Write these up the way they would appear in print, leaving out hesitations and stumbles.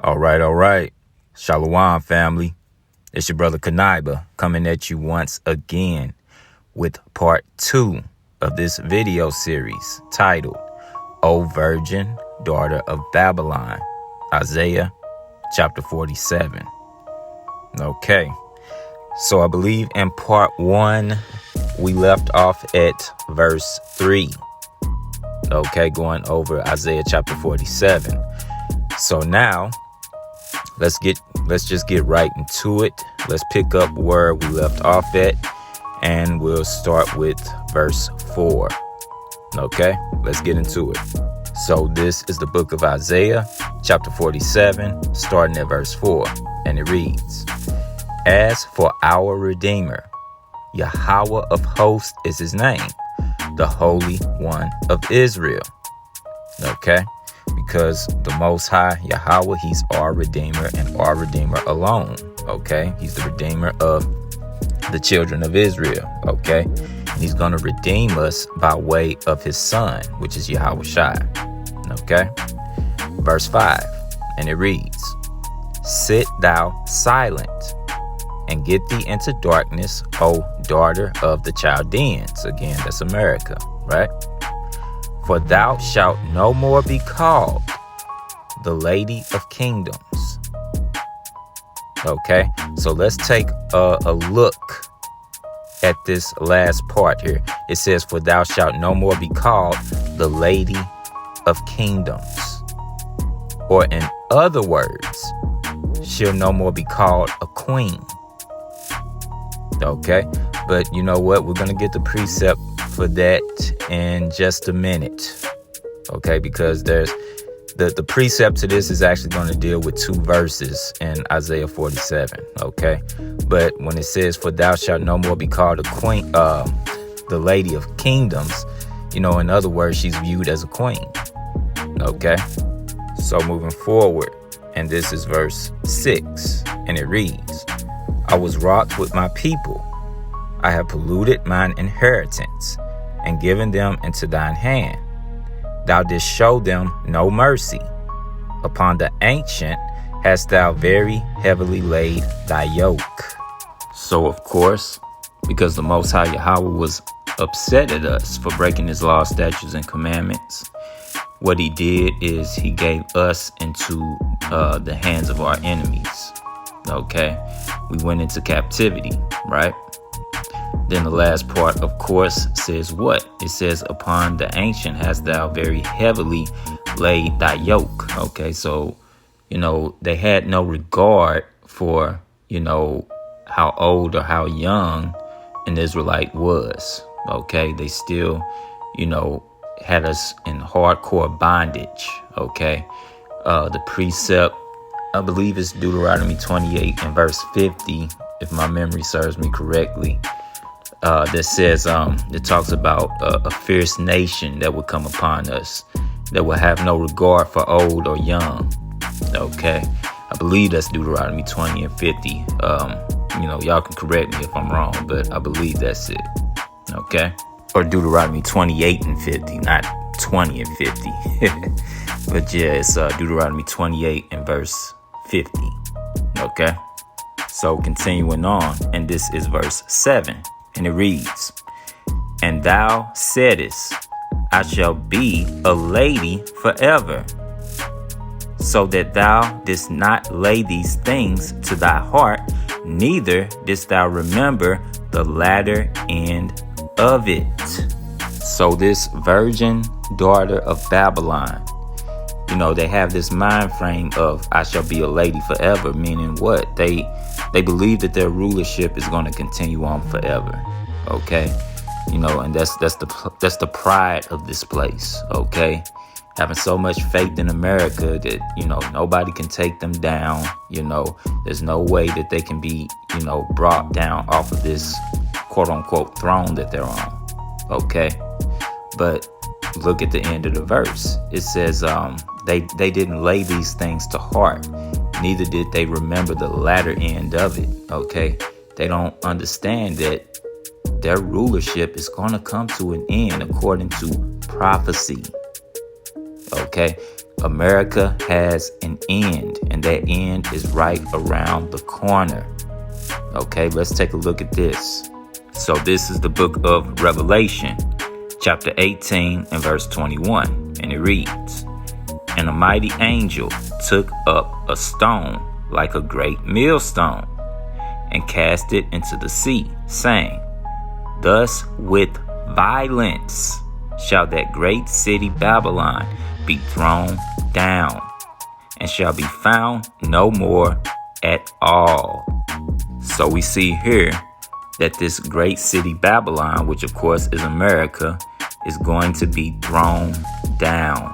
All right. Shalom, family. It's your brother Kanaiba coming at you once again with part 2 of this video series titled, O Virgin, Daughter of Babylon, Isaiah chapter 47. Okay. So I believe in part 1, we left off at verse 3. Okay, going over Isaiah chapter 47. So now, let's just get right into it. Let's pick up where we left off at, and we'll start with verse 4. Okay, let's get into it. So this is the book of Isaiah, chapter 47, starting at verse 4, and it reads, As for our Redeemer, Yahweh of hosts is his name, the Holy One of Israel. Okay, because the Most High, Yahweh, he's our Redeemer and our Redeemer alone. Okay, he's the Redeemer of the children of Israel. Okay, and he's going to redeem us by way of his Son, which is Yahweh Shai. Okay, verse 5, and it reads, Sit thou silent, and get thee into darkness, O daughter of the Chaldeans. Again, that's America, right? For thou shalt no more be called the Lady of Kingdoms. Okay, so let's take a look at this last part here. It says, For thou shalt no more be called the Lady of Kingdoms. Or in other words, she'll no more be called a queen. Okay, but you know what? We're going to get the precept for that in just a minute. Okay, because there's the precept to this is actually going to deal with 2 verses in Isaiah 47. Okay, but when it says, For thou shalt no more be called a queen, the Lady of Kingdoms, you know, in other words, she's viewed as a queen. Okay, so moving forward, and this is verse 6, and it reads, I was wroth with my people. I have polluted mine inheritance and given them into thine hand. Thou didst show them no mercy. Upon the ancient hast thou very heavily laid thy yoke. So, of course, because the Most High Yahweh was upset at us for breaking his laws, statutes, and commandments, what he did is he gave us into the hands of our enemies. Okay, we went into captivity, right? Then the last part, of course, says what? It says, Upon the ancient hast thou very heavily laid thy yoke. Okay, so, you know, they had no regard for, you know, how old or how young an Israelite was. Okay, they still, you know, had us in hardcore bondage. Okay, the precept, I believe it's Deuteronomy 28 and verse 50, if my memory serves me correctly, that says, it talks about a fierce nation that will come upon us, that will have no regard for old or young. Okay, I believe that's Deuteronomy 20 and 50. You know, y'all can correct me if I'm wrong, but I believe that's it. Okay, or Deuteronomy 28 and 50, not 20 and 50. But yeah, it's Deuteronomy 28 and verse 50. Okay, so continuing on, and this is verse 7, and it reads, And thou saidest, I shall be a lady forever, so that thou didst not lay these things to thy heart, neither didst thou remember the latter end of it. So this virgin daughter of Babylon, you know, they have this mind frame of I shall be a lady forever, meaning what? They believe that their rulership is going to continue on forever. Okay, you know, and that's the pride of this place. Okay, having so much faith in America that, you know, nobody can take them down. You know, there's no way that they can be, you know, brought down off of this quote unquote throne that they're on. Okay, but look at the end of the verse. It says they didn't lay these things to heart, neither did they remember the latter end of it. Okay, they don't understand that their rulership is going to come to an end according to prophecy. Okay, America has an end, and and that end is right around the corner. Okay, let's take a look at this. So this is the book of Revelation, chapter 18 and verse 21, and it reads, "And a mighty angel took up a stone like a great millstone, and cast it into the sea, saying, Thus with violence shall that great city Babylon be thrown down, and shall be found no more at all." So we see here that this great city Babylon, which of course is America, is going to be thrown down.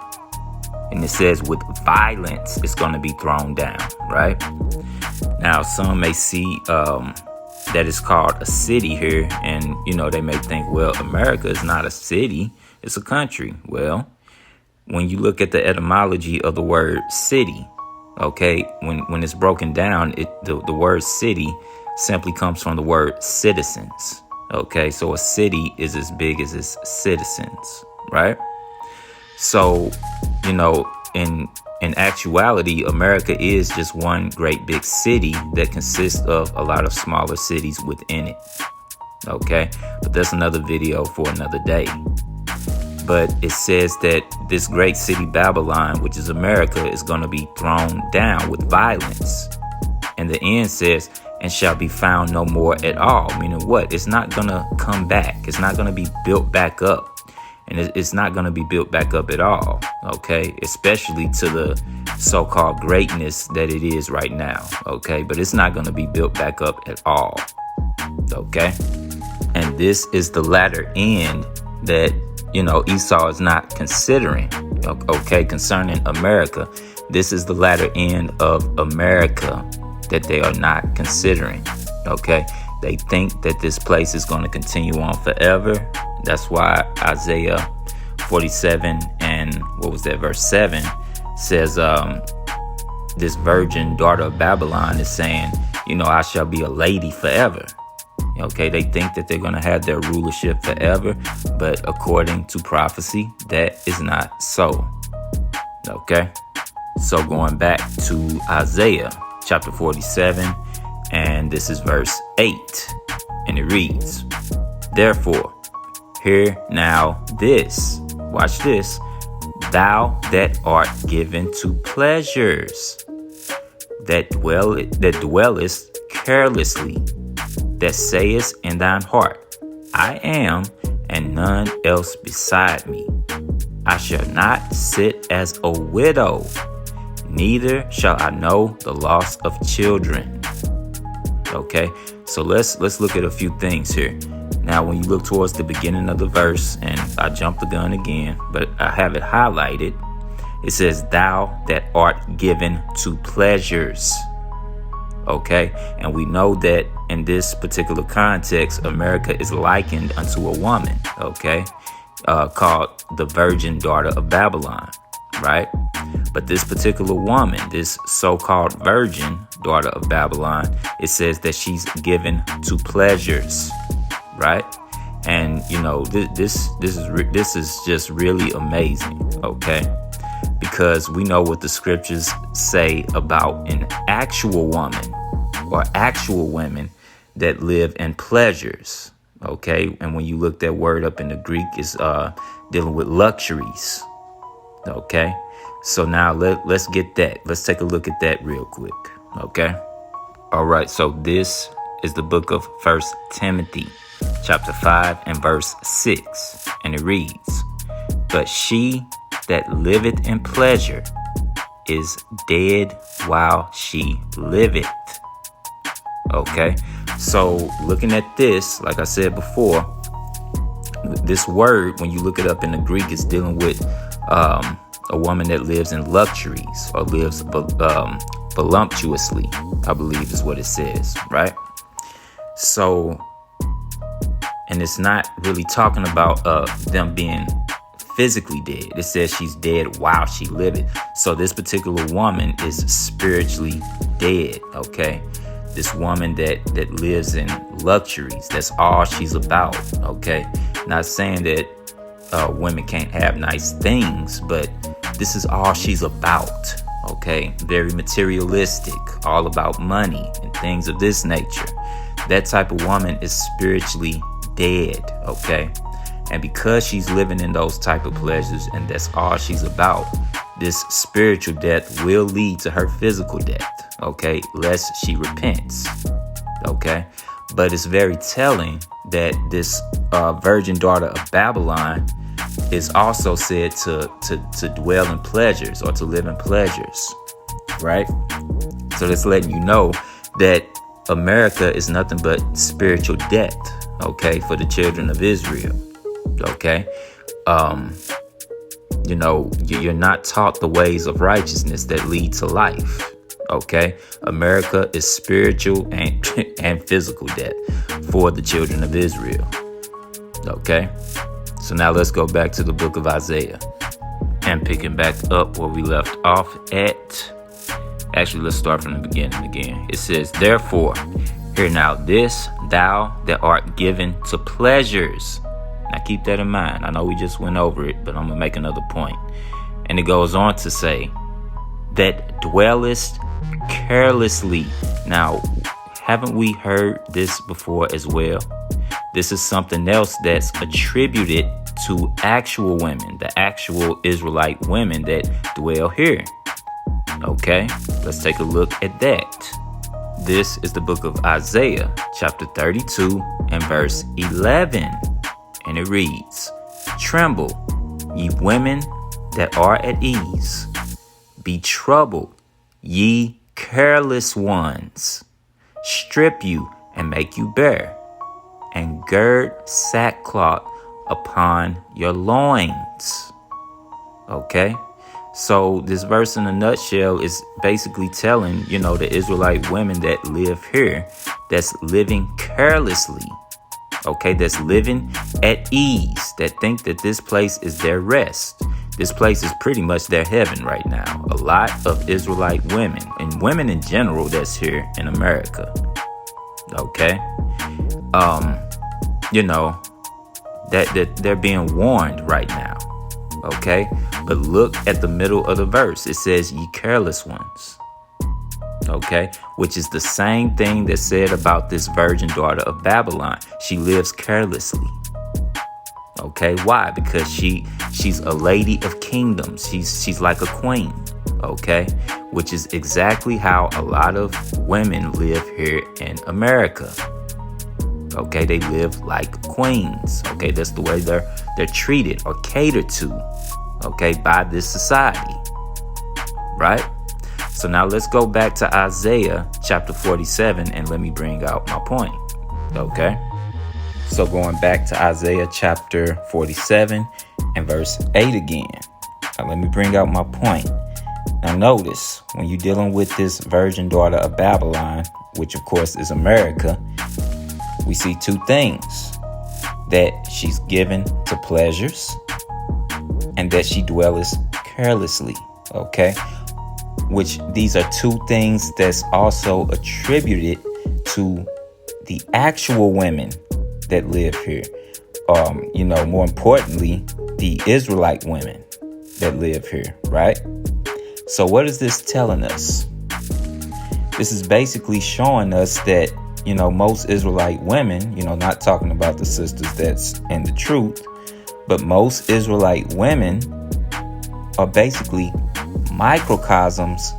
And it says with violence it's going to be thrown down, right? Now, some may see that it's called a city here, and, they may think, well, America is not a city, it's a country. Well, when you look at the etymology of the word city, okay, when it's broken down, the word city simply comes from the word citizens. Okay, so a city is as big as its citizens, right? So, in actuality, America is just one great big city that consists of a lot of smaller cities within it. Okay, but that's another video for another day. But it says that this great city Babylon, which is America, is going to be thrown down with violence. And the end says, and shall be found no more at all. Meaning what? It's not going to come back. It's not going to be built back up. And it's not going to be built back up at all. Okay, especially to the so-called greatness that it is right now. Okay, but it's not going to be built back up at all. Okay, and this is the latter end that Esau is not considering. Okay, concerning America, this is the latter end of America that they are not considering. Okay, they think that this place is going to continue on forever. That's why Isaiah 47 and verse 7 says this virgin daughter of Babylon is saying, I shall be a lady forever. Okay, they think that they're going to have their rulership forever, but according to prophecy, that is not so. Okay, so going back to Isaiah chapter 47, and this is verse 8, and it reads, "Therefore, hear now this," watch this, "thou that art given to pleasures, that dwellest carelessly, that sayest in thine heart, I am, and none else beside me. I shall not sit as a widow, neither shall I know the loss of children." Okay, so let's look at a few things here. Now, when you look towards the beginning of the verse, and I jumped the gun again, but I have it highlighted, it says, "Thou that art given to pleasures." Okay, and we know that in this particular context, America is likened unto a woman, okay, called the virgin daughter of Babylon, right? But this particular woman, this so-called virgin daughter of Babylon, it says that she's given to pleasures, right? And this is just really amazing, okay? Because we know what the scriptures say about an actual woman or actual women that live in pleasures, okay? And when you look that word up in the Greek, it's dealing with luxuries, okay? So now let's get that. Let's take a look at that real quick, okay? All right, so this is the book of 1 Timothy, chapter 5 and verse 6, and it reads, "But she that liveth in pleasure is dead while she liveth." Okay, so looking at this, like I said before, this word, when you look it up in the Greek, is dealing with a woman that lives in luxuries or lives voluptuously, I believe is what it says, right? So, and it's not really talking about them being physically dead. It says she's dead while she liveth. So this particular woman is spiritually dead, okay? This woman that lives in luxuries, that's all she's about, okay? Not saying that women can't have nice things, but this is all she's about, Okay, very materialistic, all about money and things of this nature. That type of woman is spiritually dead, okay? And because she's living in those type of pleasures and that's all she's about, this spiritual death will lead to her physical death, okay? Lest she repents, okay? But it's very telling that this virgin daughter of Babylon is also said to dwell in pleasures or to live in pleasures, right? So that's letting you know that America is nothing but spiritual death, okay, for the children of Israel, okay? You're not taught the ways of righteousness that lead to life, okay? America is spiritual and physical death for the children of Israel, okay? So now let's go back to the book of Isaiah and picking back up where we left off at. Actually, let's start from the beginning again. It says, therefore, hear now this, thou that art given to pleasures. Now keep that in mind. I know we just went over it, but I'm going to make another point. And it goes on to say, that dwellest carelessly. Now, haven't we heard this before as well? This is something else that's attributed to actual women, the actual Israelite women that dwell here. Okay, let's take a look at that. This is the book of Isaiah, chapter 32 and verse 11. And it reads, tremble, ye women that are at ease. Be troubled, ye careless ones. Strip you and make you bare, and gird sackcloth upon your loins. Okay? So this verse in a nutshell is basically telling, the Israelite women that live here, that's living carelessly, okay, that's living at ease, that think that this place is their rest. This place is pretty much their heaven right now. A lot of Israelite women, and women in general that's here in America, okay, that they're being warned right now. Okay, but look at the middle of the verse. It says, ye careless ones. Okay, which is the same thing that's said about this virgin daughter of Babylon. She lives carelessly. Okay, why? Because she's a lady of kingdoms. She's like a queen. Okay, which is exactly how a lot of women live here in America. Okay, they live like queens. Okay, that's the way they're treated or catered to, okay, by this society, right? So now let's go back to Isaiah chapter 47 and let me bring out my point, okay? So going back to Isaiah chapter 47 and verse 8 again. Now let me bring out my point. Now notice, when you're dealing with this virgin daughter of Babylon, which of course is America, we see two things: that she's given to pleasures and that she dwelleth carelessly, okay? Which these are two things that's also attributed to the actual women that live here. More importantly, the Israelite women that live here, right? So what is this telling us? This is basically showing us that most Israelite women, not talking about the sisters that's in the truth, but most Israelite women are basically microcosms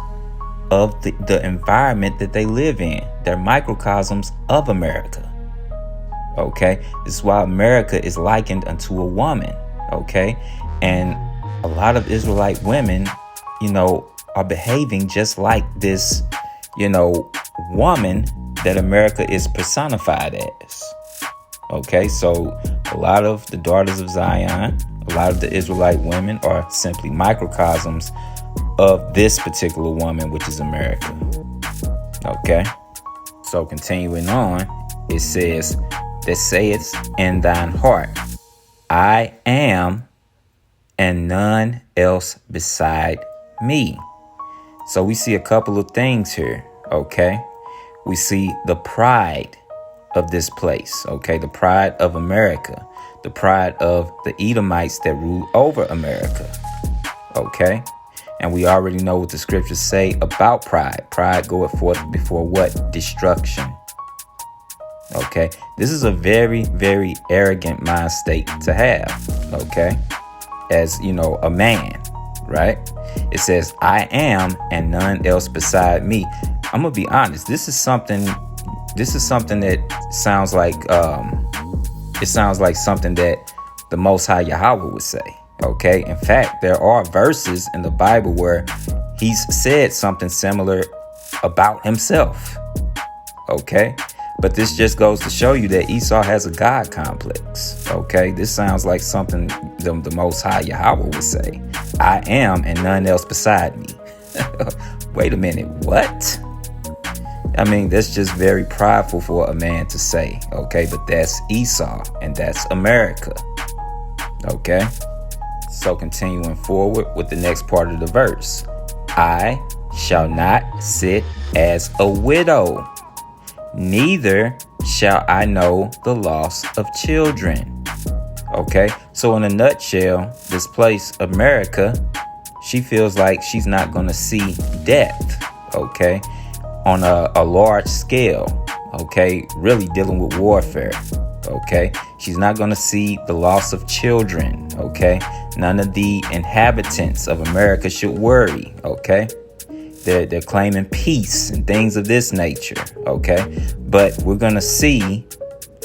of the environment that they live in. They're microcosms of America. Okay? This is why America is likened unto a woman. Okay? And a lot of Israelite women, are behaving just like this, woman that America is personified as. Okay, so a lot of the daughters of Zion, a lot of the Israelite women are simply microcosms of this particular woman, which is America. Okay, so continuing on, it says, that saith in thine heart, I am, and none else beside me. So we see a couple of things here, okay? We see the pride of this place, okay? The pride of America, the pride of the Edomites that rule over America, okay? And we already know what the scriptures say about pride. Pride goeth forth before what? Destruction. Okay. This is a very, very arrogant mind state to have. Okay. As, a man, right? It says, I am and none else beside me. I'm going to be honest. This is something that sounds like, it sounds like something that the Most High Yahweh would say. Okay. In fact, there are verses in the Bible where he's said something similar about himself. Okay. But this just goes to show you that Esau has a God complex. Okay. This sounds like something the Most High Yahweh would say. I am and none else beside me. Wait a minute. What? I mean, that's just very prideful for a man to say. Okay. But that's Esau and that's America. Okay. So continuing forward with the next part of the verse. I shall not sit as a widow, neither shall I know the loss of children. Okay. So in a nutshell, this place, America, she feels like she's not going to see death. Okay. On a large scale. Okay. Really dealing with warfare. Okay. She's not going to see the loss of children. Okay. None of the inhabitants of America should worry. Okay. They're claiming peace and things of this nature. Okay. But we're going to see,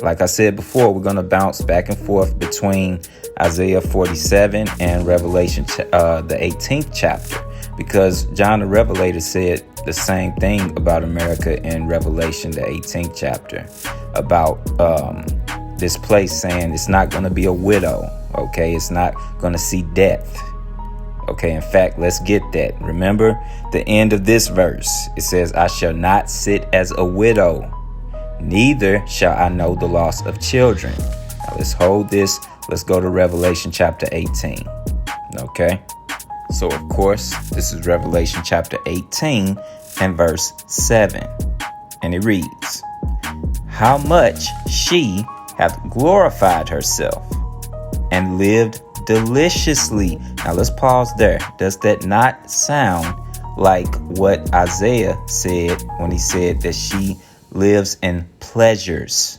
like I said before, we're going to bounce back and forth between Isaiah 47 and Revelation, the 18th chapter, because John the Revelator said the same thing about America in Revelation, the 18th chapter, about this place, saying it's not going to be a widow. Okay. It's not going to see death. Okay. In fact, let's get that. Remember the end of this verse. It says, I shall not sit as a widow, neither shall I know the loss of children. Now let's hold this. Let's go to Revelation chapter 18. Okay. So of course, this is Revelation chapter 18 and verse 7. And it reads, how much she hath glorified herself and lived deliciously. Now let's pause there. Does that not sound like what Isaiah said when he said that she lives in pleasures?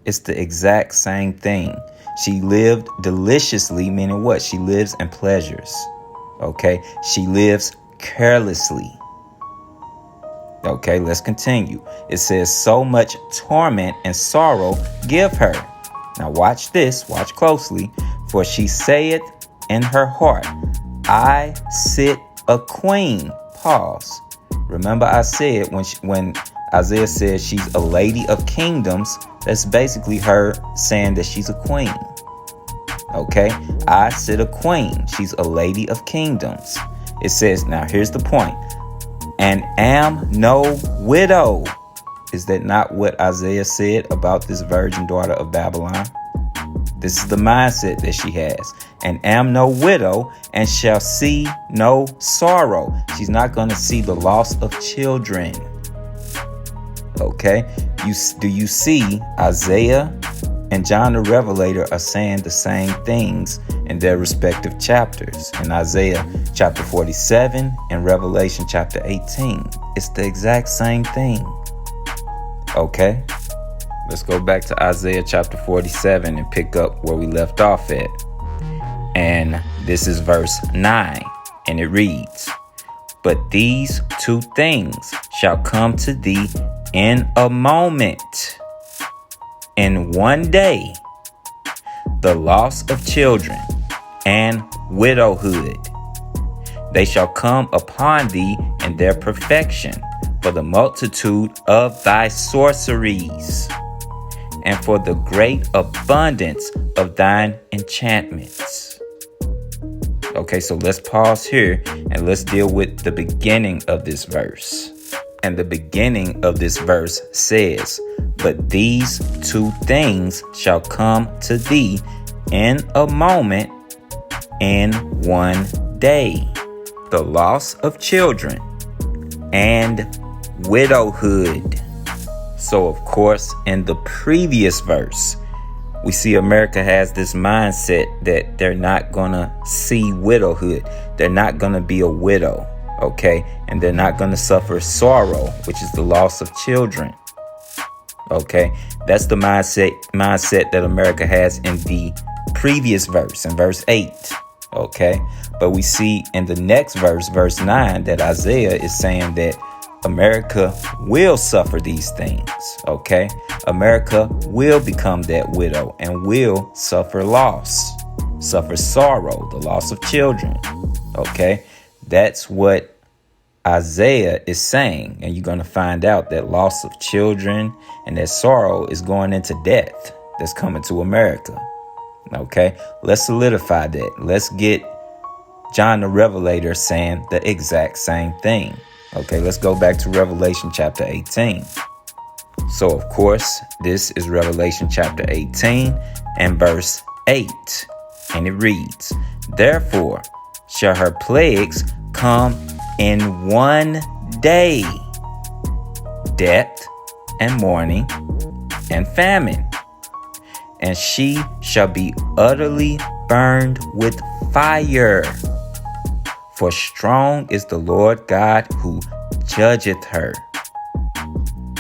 It's the exact same thing. She lived deliciously, meaning what? She lives in pleasures. Okay. She lives carelessly. Okay, let's continue. It says, so much torment and sorrow give her. Now watch this, watch closely. For she saith in her heart, I sit a queen. Pause. Remember I said when Isaiah said she's a lady of kingdoms, that's basically her saying that she's a queen. Okay, I sit a queen. She's a lady of kingdoms. It says, now here's the point. And am no widow. Is that not what Isaiah said about this virgin daughter of Babylon? This is the mindset that she has. And am no widow, and shall see no sorrow. She's not going to see the loss of children. Okay. Do you see Isaiah and John the Revelator are saying the same things in their respective chapters? In Isaiah chapter 47 and Revelation chapter 18. It's the exact same thing. Okay. Let's go back to Isaiah chapter 47 and pick up where we left off at. And this is verse 9. And it reads, but these two things shall come to thee in a moment, in one day, the loss of children and widowhood. They shall come upon thee in their perfection, for the multitude of thy sorceries, and for the great abundance of thine enchantments. Okay, so let's pause here and let's deal with the beginning of this verse. And the beginning of this verse says, but these two things shall come to thee in a moment, in one day, the loss of children and widowhood. So, of course, in the previous verse, we see America has this mindset that they're not gonna see widowhood. They're not gonna be a widow, okay? And they're not gonna suffer sorrow, which is the loss of children. Okay, that's the mindset that America has in the previous verse, in verse 8. Okay, but we see in the next verse, verse 9, that Isaiah is saying that America will suffer these things. Okay, America will become that widow and will suffer loss, suffer sorrow, the loss of children. Okay, that's what Isaiah is saying, and you're going to find out that loss of children and that sorrow is going into death that's coming to America. Okay, let's solidify that. Let's get John the Revelator saying the exact same thing. Okay, let's go back to Revelation chapter 18. So, of course, this is Revelation chapter 18 and verse 8. And it reads, "Therefore shall her plagues come in one day, death and mourning and famine. And she shall be utterly burned with fire. For strong is the Lord God who judgeth her."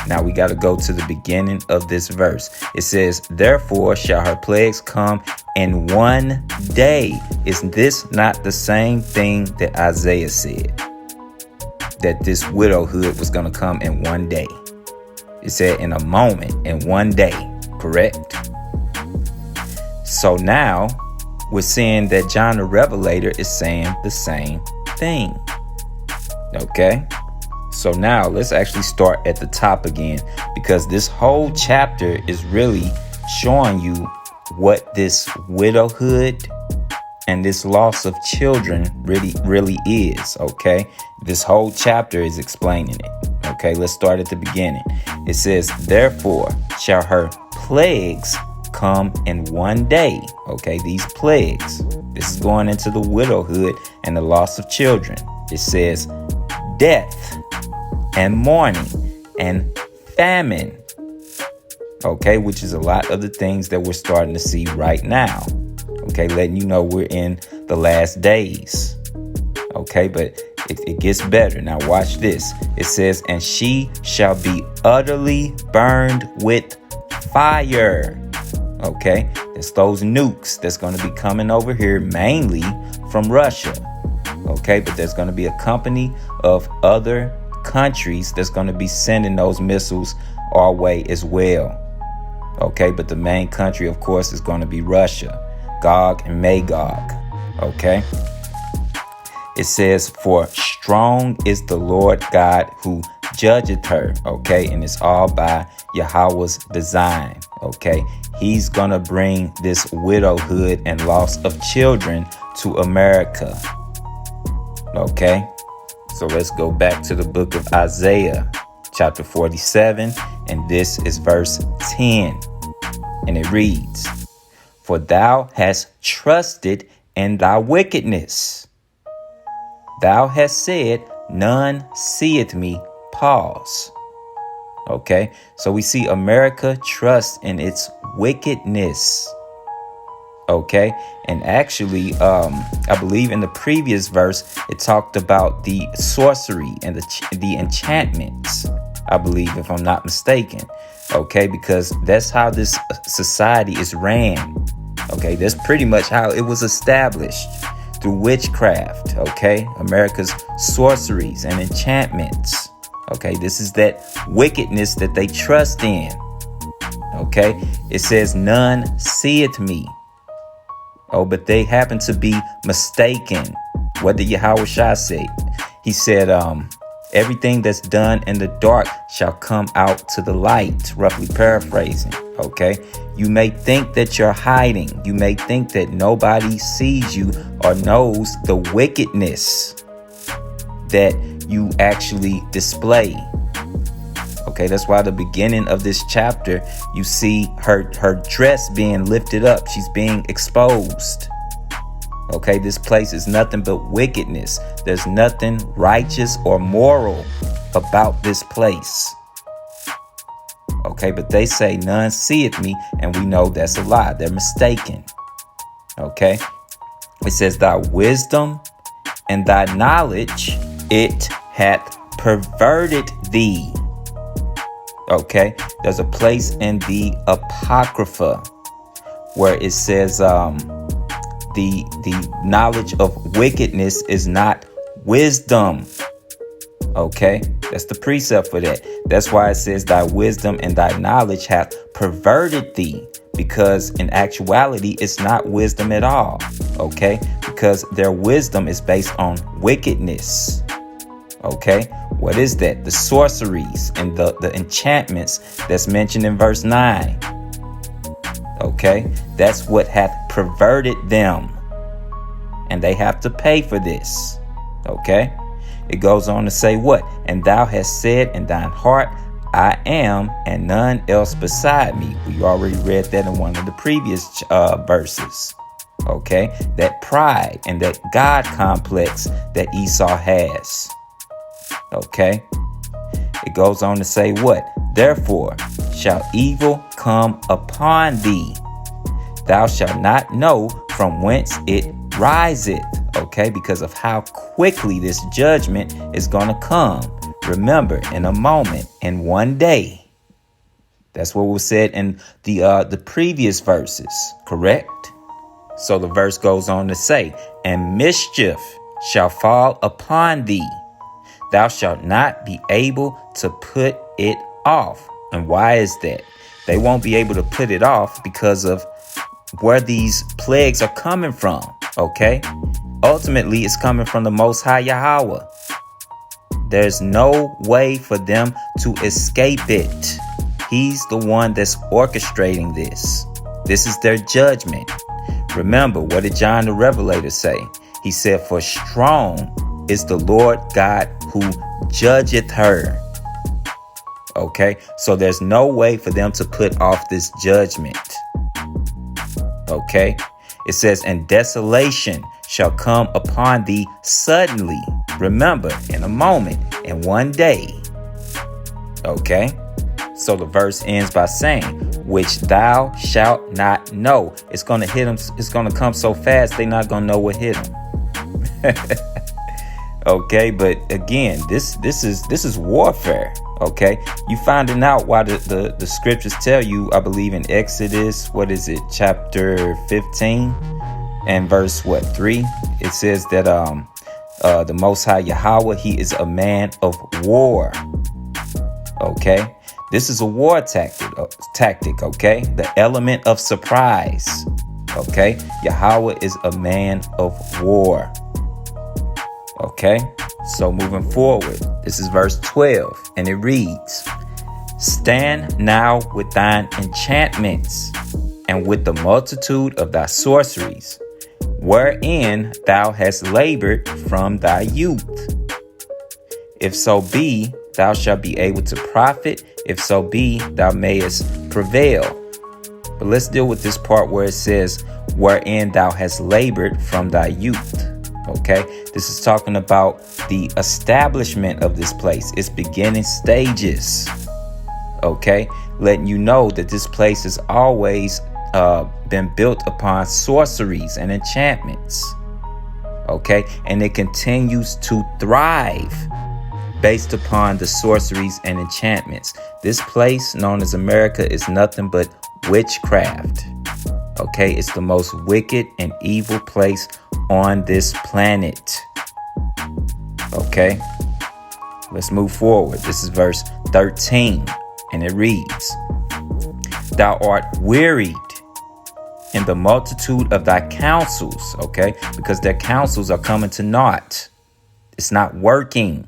Now we got to go to the beginning of this verse. It says, "Therefore shall her plagues come in one day." Is this not the same thing that Isaiah said? That this widowhood was going to come in one day. It said in a moment, in one day, correct? So now we're seeing that John the Revelator is saying the same thing. Okay? So now let's actually start at the top again, because this whole chapter is really showing you what this widowhood and this loss of children really is. Okay, this whole chapter is explaining it. Okay, let's start at the beginning. It says, "Therefore shall her plagues come in one day." Okay, these plagues, this is going into the widowhood and the loss of children. It says death and mourning and famine. Okay, which is a lot of the things that we're starting to see right now. Okay, letting you know we're in the last days. Okay, but it gets better. Now watch this. It says, "And she shall be utterly burned with fire." Okay, it's those nukes that's going to be coming over here mainly from Russia. Okay, but there's going to be a company of other countries that's going to be sending those missiles our way as well. Okay, but the main country, of course, is going to be Russia. Gog and Magog. Okay. It says, "For strong is the Lord God who judgeth her." Okay. And it's all by Yahweh's design. Okay. He's going to bring this widowhood and loss of children to America. Okay. So let's go back to the book of Isaiah, chapter 47. And this is verse 10. And it reads, "For thou hast trusted in thy wickedness. Thou hast said, none seeth me." Pause. Okay, so we see America trust in its wickedness. Okay, and actually, I believe in the previous verse, it talked about the sorcery and the enchantments, I believe, if I'm not mistaken. Okay, because that's how this society is ran. Okay, that's pretty much how it was established, through witchcraft. Okay, America's sorceries and enchantments. Okay, this is that wickedness that they trust in. Okay, it says, "None seeth me." Oh, but they happen to be mistaken. What did Yahweh Shai say? He said, "Everything that's done in the dark shall come out to the light," roughly paraphrasing. Okay, you may think that you're hiding. You may think that nobody sees you or knows the wickedness that you actually display. Okay, that's why the beginning of this chapter, you see her dress being lifted up. She's being exposed. Okay, this place is nothing but wickedness. There's nothing righteous or moral about this place. Okay, but they say none seeth me, and we know that's a lie. They're mistaken. Okay, it says thy wisdom and thy knowledge, it hath perverted thee. Okay, there's a place in the Apocrypha where it says the knowledge of wickedness is not wisdom. Okay, that's the precept for that. That's why it says thy wisdom and thy knowledge hath perverted thee, because in actuality it's not wisdom at all. Okay, because their wisdom is based on wickedness. Okay, what is that? The sorceries and the enchantments that's mentioned in verse 9. Okay, that's what hath perverted them, and they have to pay for this. Okay, it goes on to say what? And thou hast said in thine heart, I am, and none else beside me. We already read that in one of the previous verses. Okay, that pride and that God complex that Esau has. Okay, it goes on to say what? Therefore shall evil come upon thee. Thou shalt not know from whence it riseth. Okay, because of how quickly this judgment is going to come. Remember, in a moment, in one day. That's what was said in the previous verses, correct? So the verse goes on to say, and mischief shall fall upon thee. Thou shalt not be able to put it off. And why is that? They won't be able to put it off because of where these plagues are coming from. Okay, ultimately it's coming from the Most High Yahweh. There's no way for them to escape it. He's the one that's orchestrating this. This is their judgment. Remember, what did John the Revelator say? He said, for strong is the Lord God who judgeth her. Okay, so there's no way for them to put off this judgment. Okay, it says, and desolation shall come upon thee suddenly. Remember, in a moment, in one day. Okay, so the verse ends by saying, which thou shalt not know. It's going to hit them. It's going to come so fast, they're not going to know what hit them. Okay, but again, this is warfare. Okay, you finding out why the scriptures tell you, I believe in Exodus, what is it, chapter 15 and verse 3? It says that the Most High Yahweh, he is a man of war. Okay, this is a war tactic. Okay, the element of surprise. Okay, Yahweh is a man of war. Okay, so moving forward, this is verse 12, and it reads, stand now with thine enchantments and with the multitude of thy sorceries, wherein thou hast labored from thy youth. If so be, thou shalt be able to profit. If so be, thou mayest prevail. But let's deal with this part where it says, wherein thou hast labored from thy youth. Okay, this is talking about the establishment of this place, its beginning stages. Okay, letting you know that this place has always been built upon sorceries and enchantments. Okay, and it continues to thrive based upon the sorceries and enchantments. This place known as America is nothing but witchcraft. Okay, it's the most wicked and evil place on this planet. Okay, let's move forward. This is verse 13, and it reads, thou art wearied in the multitude of thy counsels. Okay, because their counsels are coming to naught. It's not working.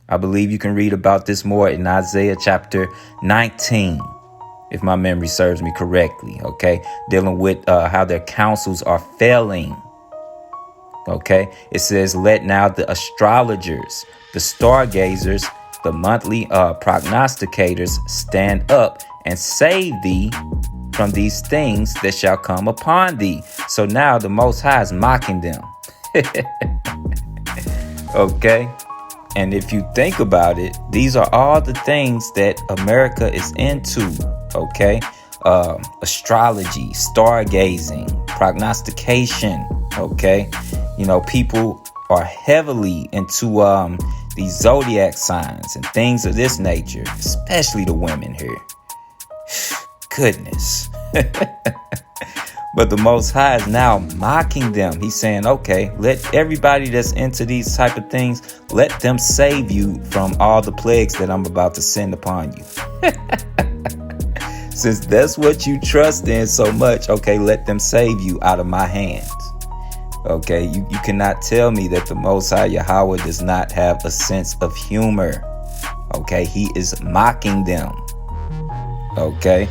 I believe you can read about this more in Isaiah chapter 19. If my memory serves me correctly, okay, dealing with how their counsels are failing. Okay, it says, let now the astrologers, the stargazers, the monthly prognosticators stand up and save thee from these things that shall come upon thee. So now the Most High is mocking them. Okay, And if you think about it, these are all the things that America is into, okay? Astrology, stargazing, prognostication, okay? You know, people are heavily into these zodiac signs and things of this nature, especially the women here. Goodness. But the Most High is now mocking them. He's saying, okay, let everybody that's into these type of things, let them save you from all the plagues that I'm about to send upon you. Since that's what you trust in so much, okay, let them save you out of my hands. Okay, you cannot tell me that the Most High Yahweh does not have a sense of humor. Okay, he is mocking them. Okay,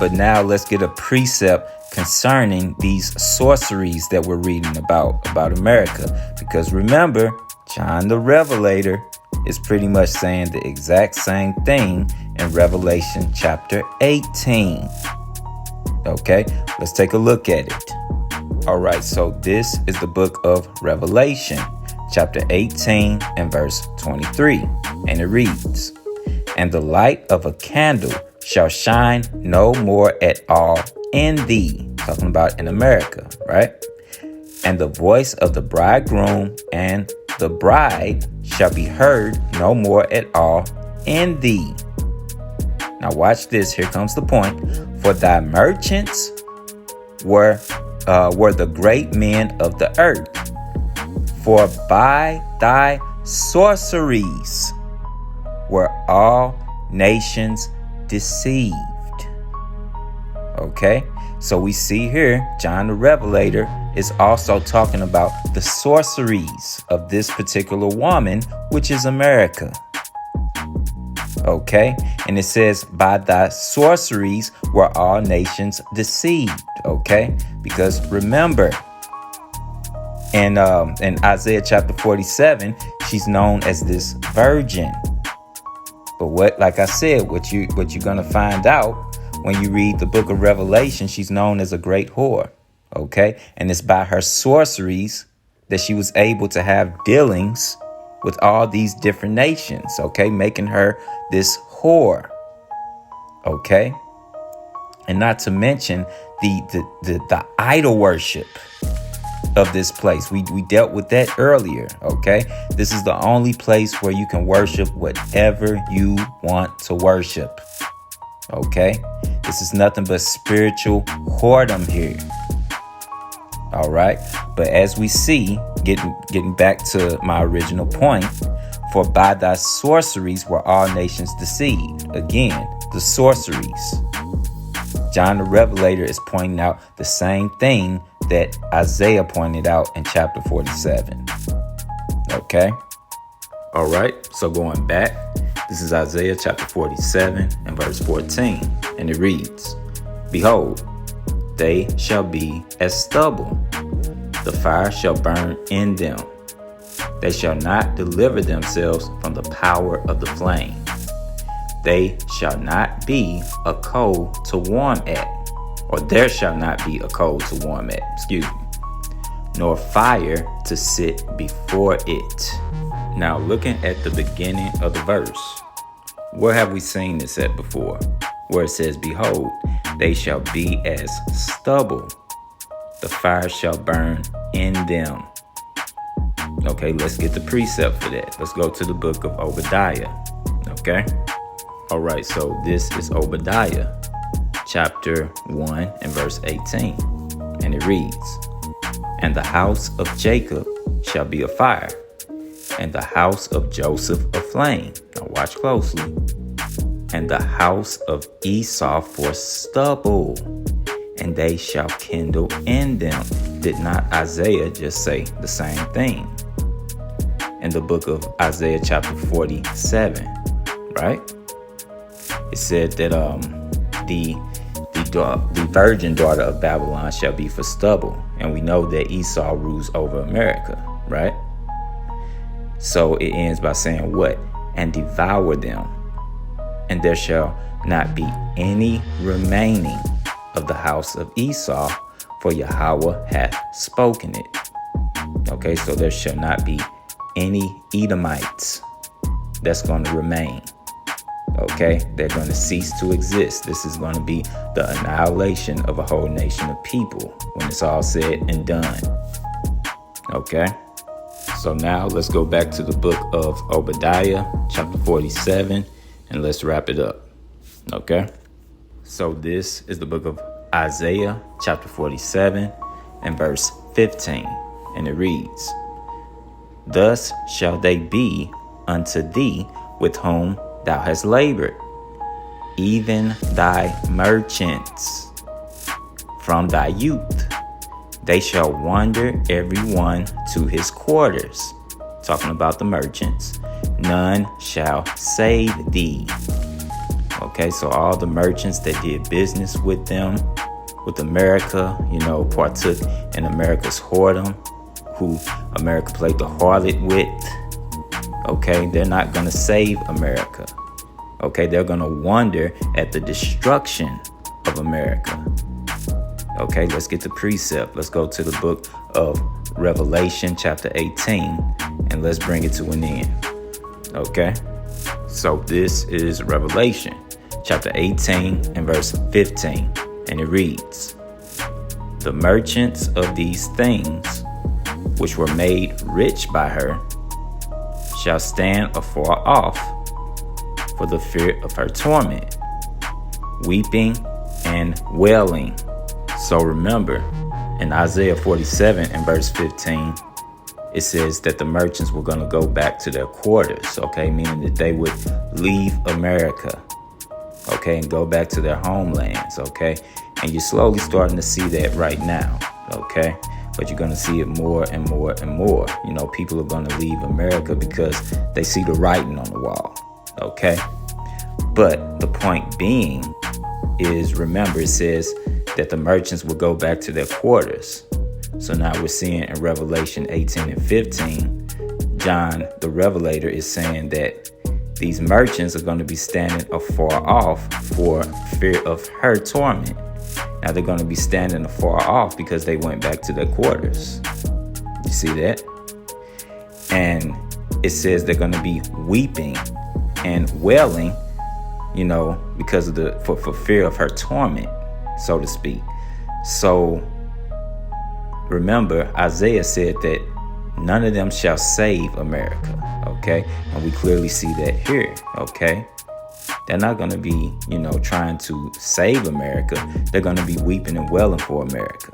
but now let's get a precept concerning these sorceries that we're reading about America. Because remember, John the Revelator is pretty much saying the exact same thing in Revelation chapter 18. Okay, let's take a look at it. All right, so this is the book of Revelation, chapter 18 and verse 23. And it reads, "And the light of a candle shall shine no more at all in thee," talking about in America, right? "And the voice of the bridegroom and the bride shall be heard no more at all in thee." Now watch this. Here comes the point. "For thy merchants were the great men of the earth. For by thy sorceries were all nations deceived." Okay, so we see here John the Revelator is also talking about the sorceries of this particular woman, which is America. Okay, and it says, "By thy sorceries were all nations deceived." Okay, because remember, in Isaiah chapter 47, she's known as this virgin. But like I said, what you're gonna find out when you read the book of Revelation, she's known as a great whore. Okay, and it's by her sorceries that she was able to have dealings with all these different nations. Okay, making her this whore. Okay, and not to mention the idol worship of this place. We dealt with that earlier. Okay, this is the only place where you can worship whatever you want to worship. Okay, this is nothing but spiritual whoredom here. All right, but as we see, getting back to my original point, "For by thy sorceries were all nations deceived." Again, the sorceries. John the Revelator is pointing out the same thing that Isaiah pointed out in chapter 47. Okay. All right. So going back, this is Isaiah chapter 47 and verse 14. And it reads, "Behold, they shall be as stubble. The fire shall burn in them. They shall not deliver themselves from the power of the flame. They shall not be a coal to warm at," or there shall not be a coal to warm at, "nor fire to sit before it." Now, looking at the beginning of the verse, where have we seen this at before? Where it says, "Behold, they shall be as stubble. The fire shall burn in them." Okay, let's get the precept for that. Let's go to the book of Obadiah. Okay. All right, so this is Obadiah chapter 1 and verse 18. And it reads, "And the house of Jacob shall be a fire, and the house of Joseph a flame." Now watch closely. "And the house of Esau for stubble, and they shall kindle in them." Did not Isaiah just say the same thing in the book of Isaiah chapter 47, right? It said that the virgin daughter of Babylon shall be for stubble, and we know that Esau rules over America, right? So it ends by saying what? "And devour them, and there shall not be any remaining of the house of Esau, for Yahweh hath spoken it." Okay, so there shall not be any Edomites that's going to remain. Okay, they're going to cease to exist. This is going to be the annihilation of a whole nation of people when it's all said and done. Okay, so now let's go back to the book of Obadiah, chapter 47, and let's wrap it up. Okay, so this is the book of Isaiah, chapter 47, and verse 15, and it reads, "Thus shall they be unto thee with whom thou hast labored, even thy merchants from thy youth. They shall wander every one to his quarters." Talking about the merchants. "None shall save thee." Okay, so all the merchants that did business with them, with America, partook in America's whoredom, who America played the harlot with. Okay, they're not going to save America. Okay, they're going to wonder at the destruction of America. Okay, let's get the precept. Let's go to the book of Revelation, chapter 18, and let's bring it to an end. Okay, so this is Revelation, chapter 18, and verse 15, and it reads, "The merchants of these things, which were made rich by her, shall stand afar off for the fear of her torment, weeping and wailing." So remember, in Isaiah 47 and verse 15, it says that the merchants were going to go back to their quarters, okay, meaning that they would leave America, okay, and go back to their homelands, okay, and you're slowly starting to see that right now, okay. But you're going to see it more and more and more. People are going to leave America because they see the writing on the wall. Okay. But the point being is, remember, it says that the merchants will go back to their quarters. So now we're seeing in Revelation 18 and 15, John, the Revelator, is saying that these merchants are going to be standing afar off for fear of her torment. Now they're going to be standing afar off because they went back to their quarters. You see that? And it says they're going to be weeping and wailing, because of for fear of her torment, so to speak. So remember, Isaiah said that none of them shall save America. Okay, and we clearly see that here. Okay. They're not going to be, trying to save America. They're going to be weeping and wailing for America.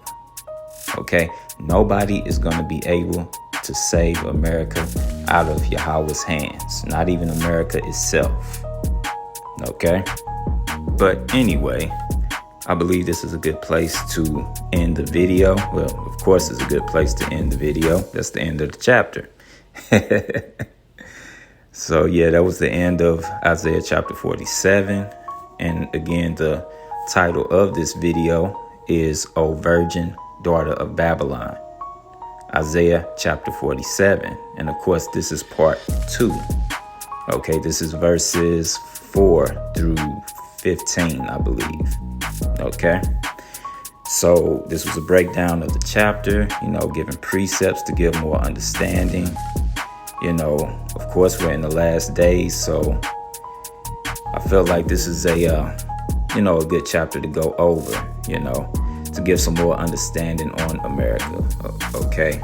Okay? Nobody is going to be able to save America out of Yahweh's hands. Not even America itself. Okay? But anyway, I believe this is a good place to end the video. Well, of course, it's a good place to end the video. That's the end of the chapter. So yeah, that was the end of Isaiah chapter 47. And again, the title of this video is "O Virgin, Daughter of Babylon." Isaiah chapter 47. And of course, this is part 2. Okay, this is verses 4 through 15, I believe. Okay. So this was a breakdown of the chapter, giving precepts to give more understanding. Of course, we're in the last days, so I feel like this is a good chapter to go over, to give some more understanding on America. Okay.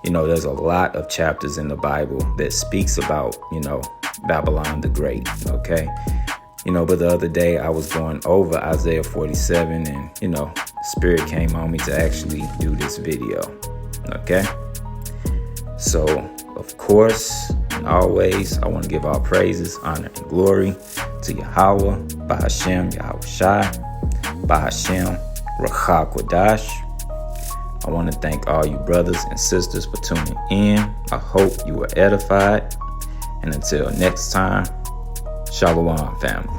There's a lot of chapters in the Bible that speaks about, Babylon the Great. Okay. But the other day I was going over Isaiah 47 and, Spirit came on me to actually do this video. Okay. So, of course, and always, I want to give all praises, honor, and glory to Yahweh, Bahashem, Yahweh Shai, Bahashem, Rakha Kodash. I want to thank all you brothers and sisters for tuning in. I hope you were edified. And until next time, Shalom, family.